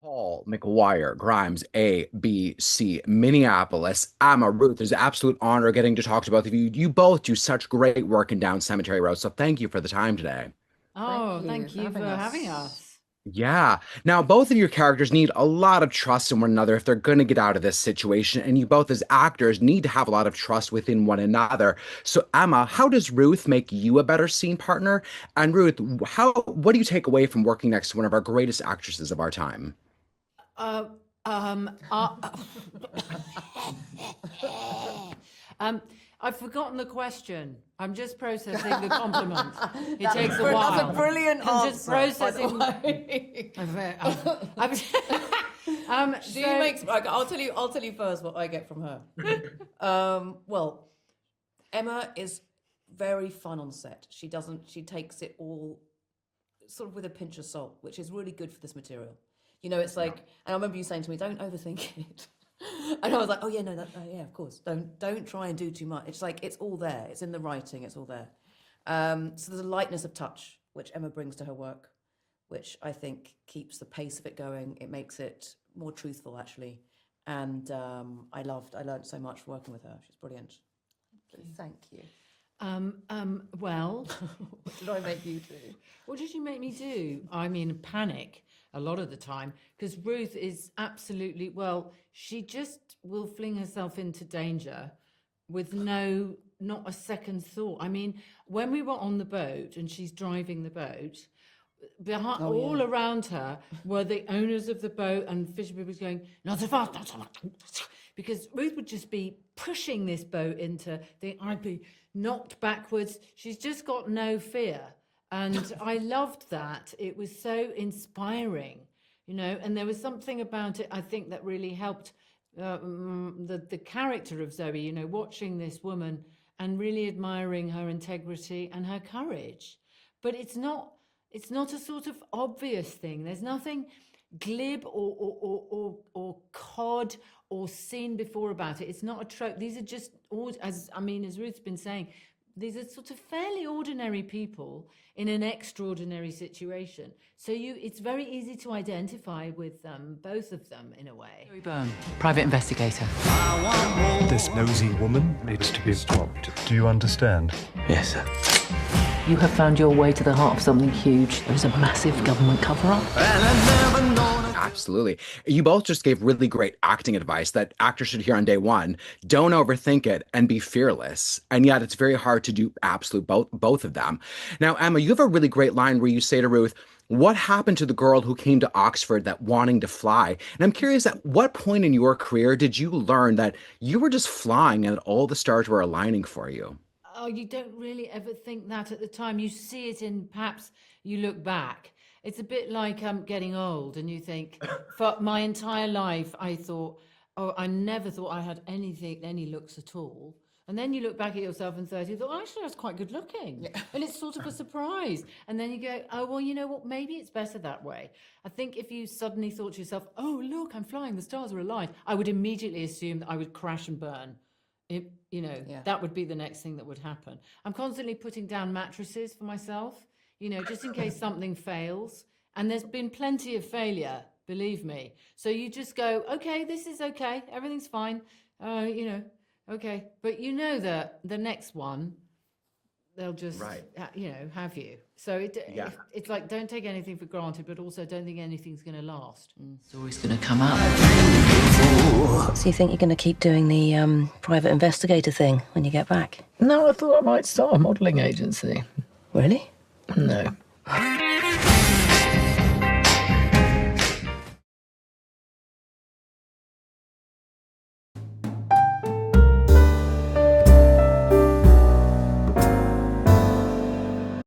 Paul McGuire Grimes, ABC, Minneapolis. Emma, Ruth, it's an absolute honor getting to talk to both of you. You both do such great work in Down Cemetery Road, so thank you for the time today. Oh, thank you for having us. Yeah. Now, both of your characters need a lot of trust in one another if they're going to get out of this situation, and you both, as actors, need to have a lot of trust within one another. So, Emma, how does Ruth make you a better scene partner? And Ruth, what do you take away from working next to one of our greatest actresses of our time? Uh, um, uh, I've forgotten the question. I'm just processing the compliment. It takes a while. That's a brilliant I'm answer. just processing. I'll tell you first what I get from her. Well, Emma is very fun on set. She takes it all sort of with a pinch of salt, which is really good for this material. You know, it's like, and I remember you saying to me, "Don't overthink it." And I was like, "Oh yeah, no, yeah, of course. Don't try and do too much. It's like it's all there. It's in the writing. It's all there." So there's a lightness of touch which Emma brings to her work, which I think keeps the pace of it going. It makes it more truthful, actually. And I learned so much working with her. She's brilliant. Thank you. Well, What did I make you do? what did you make me do? I mean, panic a lot of the time, because Ruth is absolutely, well, she just will fling herself into danger with not a second thought. I mean, when we were on the boat and she's driving the boat, all around her were the owners of the boat and fishing people going, "Not so fast, not so fast," because Ruth would just be pushing this boat I'd be knocked backwards. She's just got no fear. And I loved that. It was so inspiring, you know, and there was something about it, I think, that really helped the character of Zoe, you know, watching this woman and really admiring her integrity and her courage. But it's not a sort of obvious thing. There's nothing glib or cod or seen before about it. It's not a trope. These are just, as Ruth's been saying, these are sort of fairly ordinary people in an extraordinary situation. So it's very easy to identify with both of them in a way. Zoe Byrne, private investigator. This nosy woman needs to be stopped. Do you understand? Yes, sir. You have found your way to the heart of something huge. There is a massive government cover-up. Absolutely. You both just gave really great acting advice that actors should hear on day one. Don't overthink it and be fearless. And yet it's very hard to do both of them. Now, Emma, you have a really great line where you say to Ruth, "What happened to the girl who came to Oxford that wanting to fly?" And I'm curious, at what point in your career did you learn that you were just flying and all the stars were aligning for you? Oh, you don't really ever think that at the time. You see it in, perhaps you look back. It's a bit like getting old and you think, for my entire life, I thought, oh, I never thought I had any looks at all. And then you look back at yourself in 30 and thought, actually, I was quite good looking. Yeah. And it's sort of a surprise. And then you go, oh, well, you know what? Maybe it's better that way. I think if you suddenly thought to yourself, oh, look, I'm flying, the stars are aligned, I would immediately assume that I would crash and burn. That would be the next thing that would happen. I'm constantly putting down mattresses for myself, you know, just in case something fails. And there's been plenty of failure, believe me. So you just go, okay, this is okay. Everything's fine. Okay. But you know that the next one, they'll just, have you. So it's like, don't take anything for granted, but also don't think anything's going to last. It's always going to come up. So you think you're going to keep doing the private investigator thing when you get back? No, I thought I might start a modelling agency. Really? No.